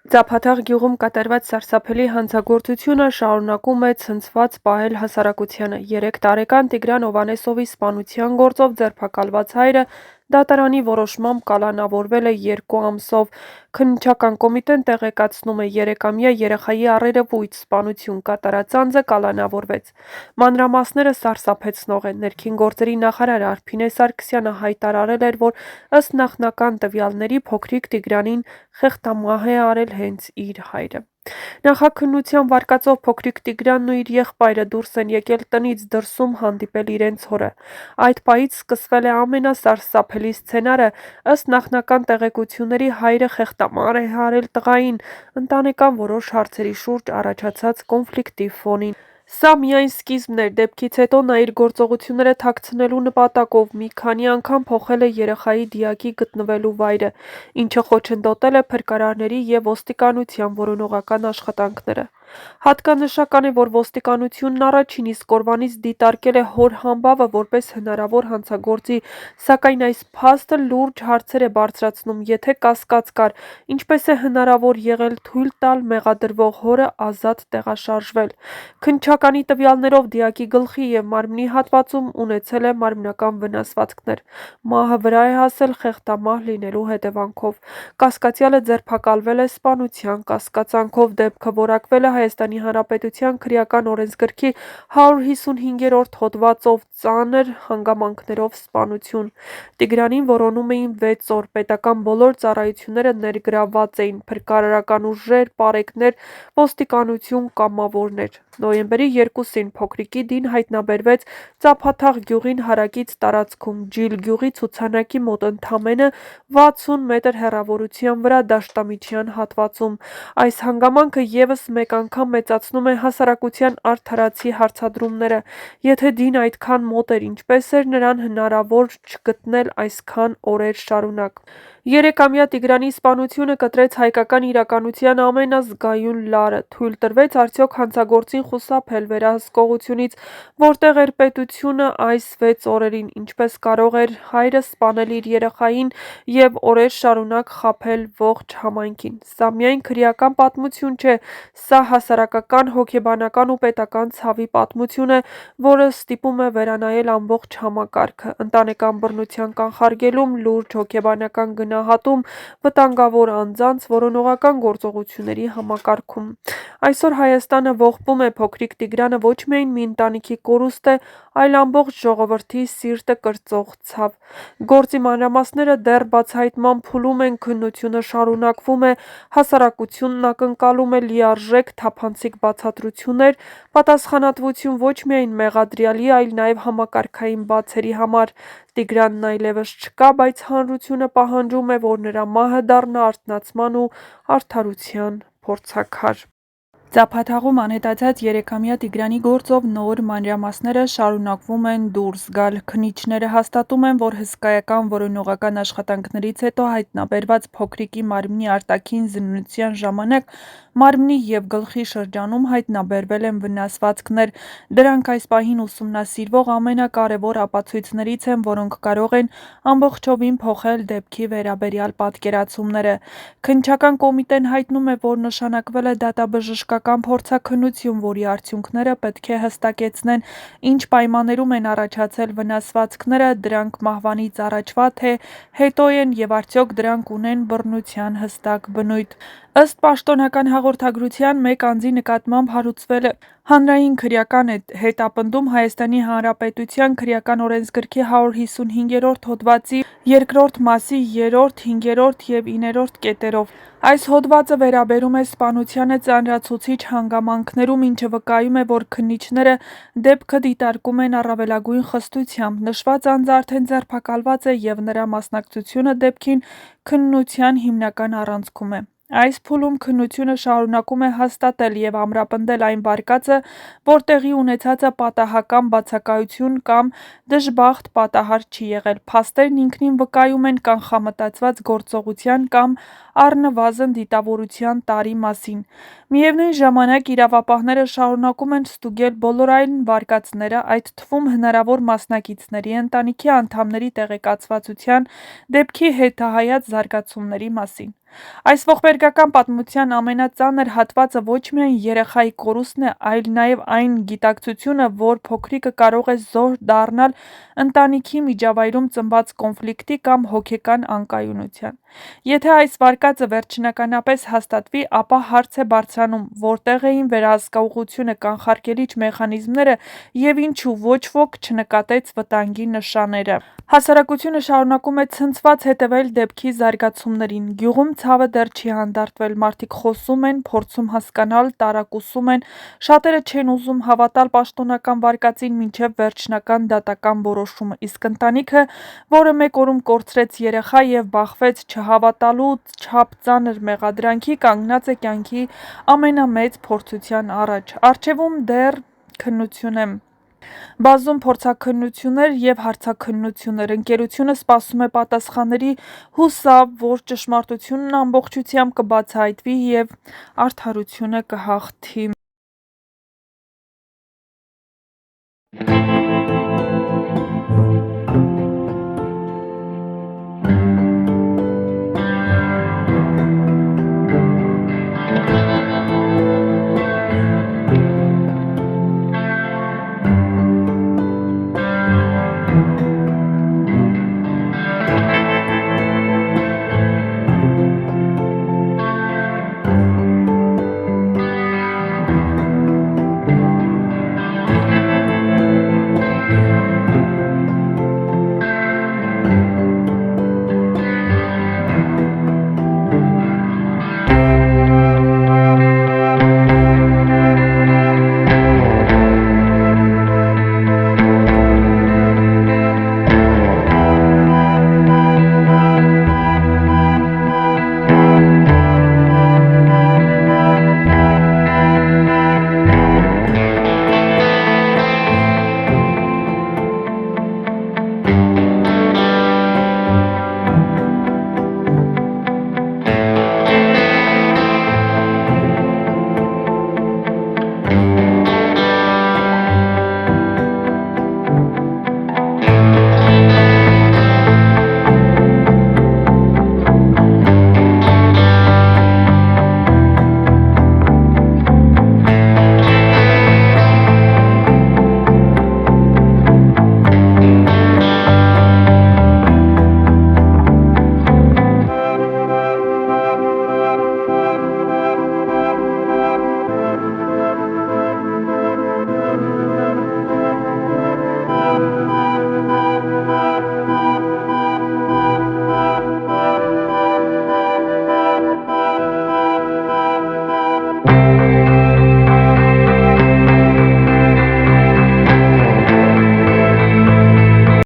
Ձապաթաղ գյուղում կատարված սարսափելի հանցագործությունը շարունակում է ցնցված պահել հասարակությանը։ 3 տարեկան Տիգրան Հովհաննեսովի սպանության գործով ձերբակալված հայրը դատարանի որոշմամբ կալանավորվել է 2 ամսով։ Քննչական կոմիտեն տեղեկացնում է, 3-ամյա երեխայի առերևույթ սպանություն կատարած անձը կալանավորվեց։ Մանրամասները սարսափեցնող են։ Ներքին գործերի նախարար Արփինե Սարգսյանը հայտարարել էր, որ ըստ նախնական տվյալների փոքրիկ Տիգրանին խեղդամահ է արել հենց իր հայրը։ Նախաքննության վարկածով փոքրիկ Տիգրանն ու իր եղբայրը դուրս են եկել տնից դրսում հանդիպել իրենց հորը։ Այդ պահից սկսվել է ամենասարսափելի սցենարը։ Ըստ նախնական տեղեկությունների, հայրը խեղդամահ է արել տղային ընտանեկան որոշ հարցերի շուրջ առաջացած կոնֆլիկտի ֆոնին։ Սա միայն սկիզբն էր։ Դեպքից հետո նա իր գործողությունները թաքցնելու նպատակով մի քանի անգամ փոխել է երեխայի դիակի գտնվելու վայրը, ինչը խոչընդոտել է փրկարարների և ոստիկանության որոնողական աշխատանքները։ Հատկանշական է, որ ոստիկանությունն առաջին իսկ օրվանից դիտարկել է հոր համբավը որպես հնարավոր հանցագործի, սակայն այս փաստը լուրջ հարցեր է բարձրացնում, եթե կասկած կար, ինչպես է հնարավոր եղել թույլ տալ մեղադրվող հորը ազատ տեղաշարժվել։ Քննչականի տվյալներով դիակի գլխի և մարմնի հատվածում ունեցել է մարմնական վնասվածքներ։ Մահը վրա է հասել խեղդամահ լինելու հետևանքով։ Կասկածյալը ձերբակալվել է սպանության կասկածանքով։ Դեպքը որակվել է Հայաստանի Հանրապետության քրեական օրենսգրքի 155-րդ հոդվածով ծանր հանգամանքներով սպանություն։ Տիգրանին որոնում էին 6 օր։ Պետական բոլոր ծառայությունները ներգրավված էին՝ փրկարարական ուժեր, պարեկներ, ոստիկանություն, կամավորներ։ Նոյեմբերի 2-ին փոքրիկի դին հայտնաբերվեց Ձապաթաղ գյուղին հարակից տարածքում, Ջիլ գյուղի ցուցանակի մոտ, ընդամենը 60 մետր հեռավորության վրա դաշտամիջյան հատվածում։ Այս հանգամանքը ևս մեկ անգամ մեծացնում է հասարակության արդարացի հարցադրումները։ Եթե դին այդքան մոտ էր, ինչպես էր նրան հնարավոր չգտնել այսքան օրեր շարունակ։ 3-ամյա Տիգրանի սպանությունը կտրեց հայկական իրականության ամենազգայուն լարը։ Թույլ տրվեց արդյոք հանցագործին խուսափել վերահսկողությունից, որտեղ էր պետությունը այս 6 օրերին, ինչպես կարող էր հայրը սպանել իր երեխային և օրեր շարունակ խաբել ողջ համայնքին։ Սա միայն քրեական պատմություն չէ, սա հասարակական, հոգեբանական ու պետական ցավի պատմություն է, որը ստիպում է վերանայել ամբողջ համակարգը՝ ընտանեկան բռնության կանխարգելում, լուրջ հոգեբանական գնահատում, վտանգավոր անձանց որոնողական գործողությունների համակարգում։ Այսօր Հայաստանը ողբում է։ Փոքրիկ Տիգրանը ոչ միայն մի ընտանիքի կորուստ է, այլ ամբողջ ժողովրդի սիրտը կրծող ցավ։ Գործի մանրամասները դեռ բացահայտման փուլում են, քննությունը շարունակվում է, հասարակությունն ակնկալում է լիարժեք, թափանցիկ բացատրություններ, պատասխանատվություն ոչ միայն մեղադրյալի, այլ նաև համակարգային բացերի համար։ Տիգրանն այլևս չկա, բայց հանրությունը պահանջում է, որ նրա մահը դառնա արթնացման ու արդարության փորձաքար։ Ձապաթաղում անհետացած 3-ամյա Տիգրանի գործով նոր մանրամասները շարունակվում են դուրս գալ։ Քննիչները հաստատում են, որ հսկայական որոնողական աշխատանքներից հետո հայտնաբերված փոքրիկի մարմնի արտաքին զննության ժամանակ մարմնի և գլխի շրջանում հայտնաբերվել են վնասվածքներ։ Դրանք այս պահին ուսումնասիրվող ամենակարևոր ապացույցներից են, որոնք կարող են ամբողջովին փոխել դեպքի վերաբերյալ պատկերացումները։ Քննչական կոմիտեն հայտնում է, որ նշանակվել է դատաբժշկական փորձաքննություն, որի արդյունքները պետք է հստակեցնեն ինչ պայմաններում են առաջացել վնասվածքները, դրանք մահվանից առաջվա թե հետո են և արդյոք դրանք ունեն բռնության հստակ բնույթ։ Ըստ պաշտոնական հաղորդագրության, մեկ անձի նկատմամբ հարուցվել է հանրային քրեական հետապնդում Հայաստանի Հանրապետության քրեական օրենսգրքի 155-րդ հոդվածի 2-րդ մասի 3-րդ, 5-րդ և 9-րդ կետերով։ Այս հոդվածը վերաբերում է սպանությանը ծանրացուցիչ հանգամանքներում, ինչը վկայում է, որ քննիչները դեպքը դիտարկում են առավելագույն խստությամբ։ Նշված անձը արդեն ձերբակալված է և նրա մասնակցությունը դեպքին քննության հիմնական առանցքում է։ Այս փուլում քննությունը շարունակում է հաստատել և ամրապնդել այն վարկածը, որ տեղի ունեցածը պատահական բացակայություն կամ դժբախտ պատահար չի եղել։ Փաստերն ինքնին վկայում են կանխամտածված գործողության կամ առնվազն դիտավորության տարրի մասին։ Միևնույն ժամանակ, իրավապահները շարունակում են ստուգել բոլոր այն վարկածները, այդ թվում հնարավոր մասնակիցների, ընտանիքի անդամների տեղեկացվածության, դեպքի հետահայաց զարգացումների մասին։ Այս ողբերգական պատմության ամենածանր հատվածը ոչ միայն երեխայի կորուստն է, այլ նաև այն գիտակցությունը, որ փոքրիկը կարող է զոհ դառնալ ընտանիքի միջավայրում ծնված կոնֆլիկտի կամ հոգեկան անկայունության։ Եթե այս վարկածը վերջնականապես հաստատվի, ապա հարց է բարձրանում, որտեղ էին վերահսկողությունը կանխարգելիչ մեխանիզմները և ինչու ոչ ոք չնկատեց վտանգի նշանները։ Հասարակությունը շարունակում է ցնցված հետևել դեպքի զարգացումներին։ Գյուղում ցավը դեռ չի հանդարտվել, մարդիկ խոսում են, փորձում հասկանալ, տարակուսում են, շատերը չեն ուզում հավատալ պաշտոնական վարկածին մինչև վերջնական դատական որոշումը, իսկ ընտանիքը, որը մեկ օրում կորցրեց երեխա և բախվեց չհավատալու չափ ծանր մեղադրանքի, կանգնած է կյանքի ամենամեծ փորձության առաջ։ Առջևում դեռ քննություն է։ Բազում փորձաքննություններ և հարցաքննություններ։ Ընկերությունը սպասում է պատասխանների հուսավ, որ ճշմարտությունն ամբողջությամբ կբացահայտվի և արդարությունը կհաղթի։